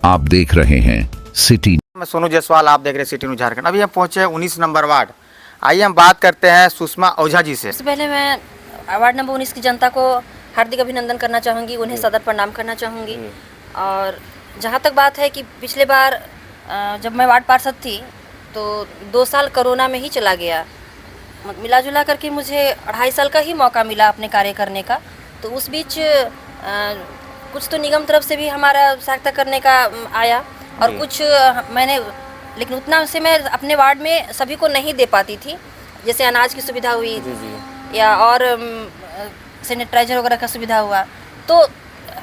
आप देख रहे हैं सिटी। मैं सोनू जायसवाल, आप देख रहे हैं सिटी न्यूज़ झारखंड। अभी हम पहुंचे हैं 19 नंबर वार्ड। आइए हम बात करते हैं सुषमा ओझा जी से। सबसे पहले मैं वार्ड नंबर 19 की जनता को हार्दिक अभिनंदन करना चाहूँगी, उन्हें सदर प्रणाम करना चाहूँगी। और जहाँ तक बात है कि पिछले बार जब मैं वार्ड पार्षद थी तो 2 साल कोरोना में ही चला गया। मिला जुला करके मुझे 2.5 साल का ही मौका मिला अपने कार्य करने का। तो उस बीच कुछ तो निगम तरफ से भी हमारा सहायता करने का आया और कुछ मैंने, लेकिन उतना से मैं अपने वार्ड में सभी को नहीं दे पाती थी। जैसे अनाज की सुविधा हुई या और सैनिटाइजर वगैरह का सुविधा हुआ, तो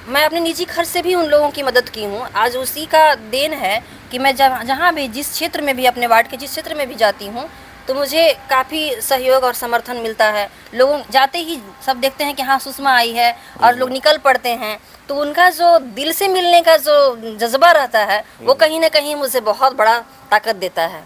मैं अपने निजी खर्च से भी उन लोगों की मदद की हूँ। आज उसी का देन है कि मैं जहाँ भी, जिस क्षेत्र में भी, अपने वार्ड के जिस क्षेत्र में भी जाती हूँ तो मुझे काफ़ी सहयोग और समर्थन मिलता है। लोग जाते ही सब देखते हैं कि हाँ सुषमा आई है और लोग निकल पड़ते हैं, तो उनका जो दिल से मिलने का जो जज्बा रहता है वो कहीं ना कहीं मुझे बहुत बड़ा ताकत देता है।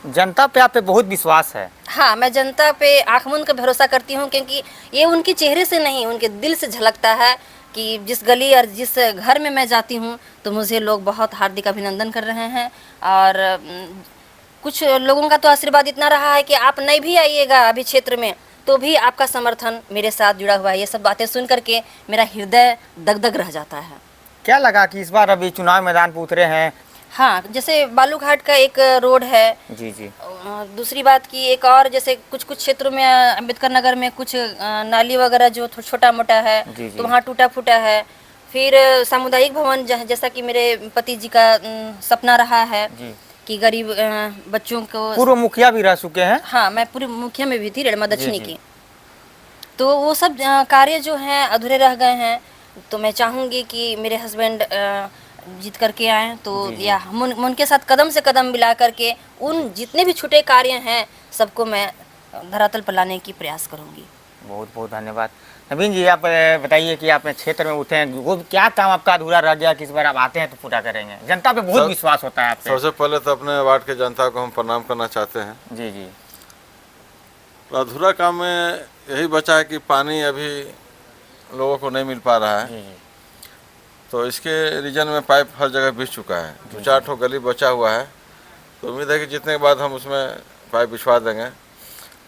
जनता पे आप पे बहुत विश्वास है। हाँ, मैं जनता पे आँख मूंद कर भरोसा करती हूँ, क्योंकि ये उनके चेहरे से नहीं, उनके दिल से झलकता है कि जिस गली और जिस घर में मैं जाती हूँ तो मुझे लोग बहुत हार्दिक अभिनंदन कर रहे हैं। और कुछ लोगों का तो आशीर्वाद इतना रहा है कि आप नहीं भी आइएगा अभी क्षेत्र में तो भी आपका समर्थन मेरे साथ जुड़ा हुआ है। ये सब बातें सुन करके मेरा हृदय दगदग रह जाता है। क्या लगा कि इस बार अभी चुनाव मैदान पे उतरे हैं? हाँ, जैसे बालूघाट का एक रोड है जी जी। दूसरी बात की एक और, जैसे कुछ कुछ क्षेत्रों में अम्बेडकर नगर में कुछ नाली वगैरह जो छोटा मोटा है जी जी। तो वहाँ टूटा फूटा है। फिर सामुदायिक भवन जैसा कि मेरे पति जी का सपना रहा है जी। कि गरीब बच्चों को, पूर्व मुखिया भी रह चुके हैं। हाँ, मैं पूरी मुखिया में भी थी, रेड़मा दक्षिणी जी। की। तो वो सब कार्य जो हैं अधूरे रह गए हैं। तो मैं चाहूँगी कि मेरे हस्बैंड जीत करके आएँ तो जी। या हम उनके साथ कदम से कदम मिला करके उन जितने भी छूटे कार्य हैं सबको मैं धरातल पर लाने की प्रयास करूँगी। बहुत बहुत धन्यवाद। नवीन जी, आप बताइए कि आप क्षेत्र में उठे हैं, वो क्या काम आपका अधूरा रह गया कि इस बार आप आते हैं तो पूरा करेंगे? जनता पे बहुत विश्वास होता है आप पे। सबसे पहले तो अपने वार्ड के जनता को हम प्रणाम करना चाहते हैं। जी जी। अधूरा काम में यही बचा है कि पानी अभी लोगों को नहीं मिल पा रहा है। जी जी। तो इसके रीजन में पाइप हर जगह बिछ चुका है। 2-4 ठो गली बचा हुआ है, तो उम्मीद है कि जितने के बाद हम उसमें पाइप बिछवा देंगे।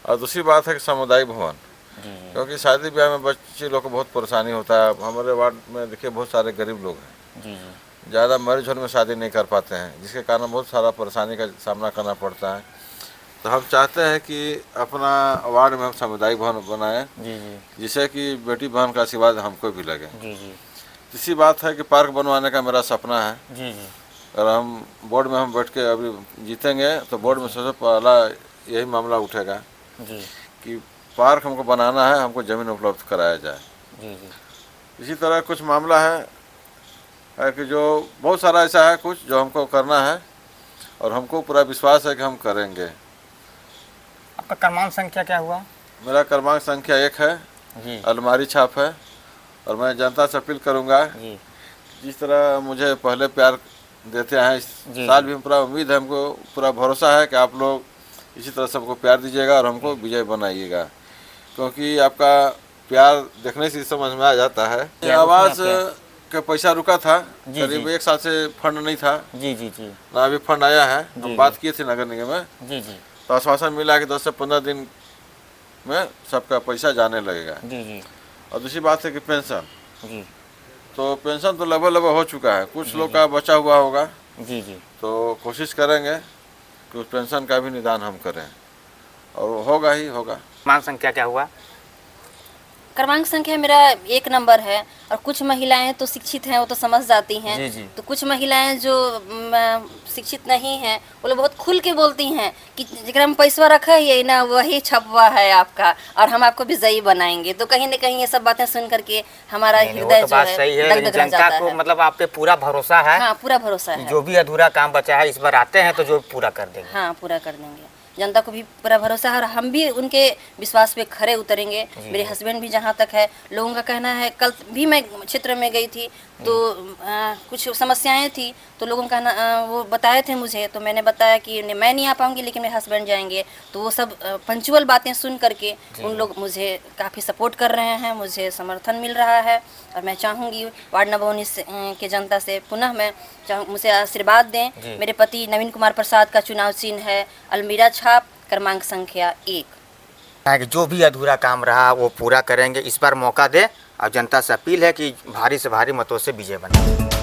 और दूसरी बात है कि सामुदायिक भवन, क्योंकि शादी ब्याह में बच्चे लोग को बहुत परेशानी होता है। हमारे वार्ड में देखिए बहुत सारे गरीब लोग हैं, जी जी। ज़्यादा मरीज होने में शादी नहीं कर पाते हैं, जिसके कारण बहुत सारा परेशानी का सामना करना पड़ता है। तो हम चाहते हैं कि अपना वार्ड में हम सामुदायिक भवन बनाएं, जी जी। जिससे कि बेटी बहन का आशीर्वाद हमको भी लगे। जी जी। तीसरी बात है कि पार्क बनवाने का मेरा सपना है। जी जी। और हम बोर्ड में हम बैठ के अभी जीतेंगे तो बोर्ड में सबसे पहला यही मामला उठेगा जी कि पार्क हमको बनाना है, हमको ज़मीन उपलब्ध कराया जाए। जी जी। इसी तरह कुछ मामला है कि जो बहुत सारा ऐसा है कुछ जो हमको करना है और हमको पूरा विश्वास है कि हम करेंगे। आपका क्रमांक संख्या क्या हुआ? मेरा क्रमांक संख्या 1 है जी। अलमारी छाप है। और मैं जनता से अपील करूँगा, जी जिस तरह मुझे पहले प्यार देते हैं इस जी। साल भी पूरा उम्मीद है, हमको पूरा भरोसा है कि आप लोग इसी तरह सबको प्यार दीजिएगा और हमको विजय बनाइएगा, क्योंकि आपका प्यार देखने से समझ में आ जाता है। ये आवास का पैसा रुका था, करीब 1 साल से फंड नहीं था। जी जी जी। ना अभी फंड आया है। जी, हम बात किए थे नगर निगम में, जी जी। तो आश्वासन मिला कि 10 से 15 दिन में सबका पैसा जाने लगेगा। जी जी। और दूसरी बात है कि पेंशन, जी तो पेंशन तो लगभग हो चुका है, कुछ लोग का बचा हुआ होगा। जी जी। तो कोशिश करेंगे कि उस पेंशन का भी निदान हम करें, और वो होगा ही होगा। क्रमांक संख्या क्या हुआ? क्रमांक संख्या मेरा 1 नंबर है। और कुछ महिलाएं तो शिक्षित हैं, वो तो समझ जाती हैं। जी जी। तो कुछ महिलाएं जो शिक्षित नहीं हैं वो लोग बहुत खुल के बोलती हैं कि जरा हम पैसा रखा है ना वही छपवा है आपका और हम आपको विजयी बनाएंगे। तो कहीं ना कहीं ये सब बातें सुन करके हमारा हृदय जो है सही है, दगदग रह जनता जाता को है। मतलब आप पे पूरा भरोसा है। हाँ, पूरा भरोसा है। जो भी अधूरा काम बचा है इस बार आते हैं तो जो पूरा कर देंगे। हाँ, पूरा कर देंगे। जनता को भी पूरा भरोसा है और हम भी उनके विश्वास पे खरे उतरेंगे। मेरे हस्बैंड भी जहाँ तक है, लोगों का कहना है, कल भी मैं क्षेत्र में गई थी तो कुछ समस्याएं थी तो लोगों का वो बताए थे मुझे, तो मैंने बताया कि मैं नहीं आ पाऊंगी लेकिन मेरे हस्बैंड जाएंगे। तो वो सब पंचुअल बातें सुन करके उन लोग मुझे काफ़ी सपोर्ट कर रहे हैं, मुझे समर्थन मिल रहा है। और मैं चाहूँगी वार्ड नंबर 19 के जनता से पुनः मैं मुझे आशीर्वाद दें। मेरे पति नवीन कुमार प्रसाद का चुनाव चिन्ह है अलमीरा छाप, क्रमांक संख्या 1। जो भी अधूरा काम रहा वो पूरा करेंगे, इस बार मौका दे और जनता से अपील है कि भारी से भारी मतों से विजय बने।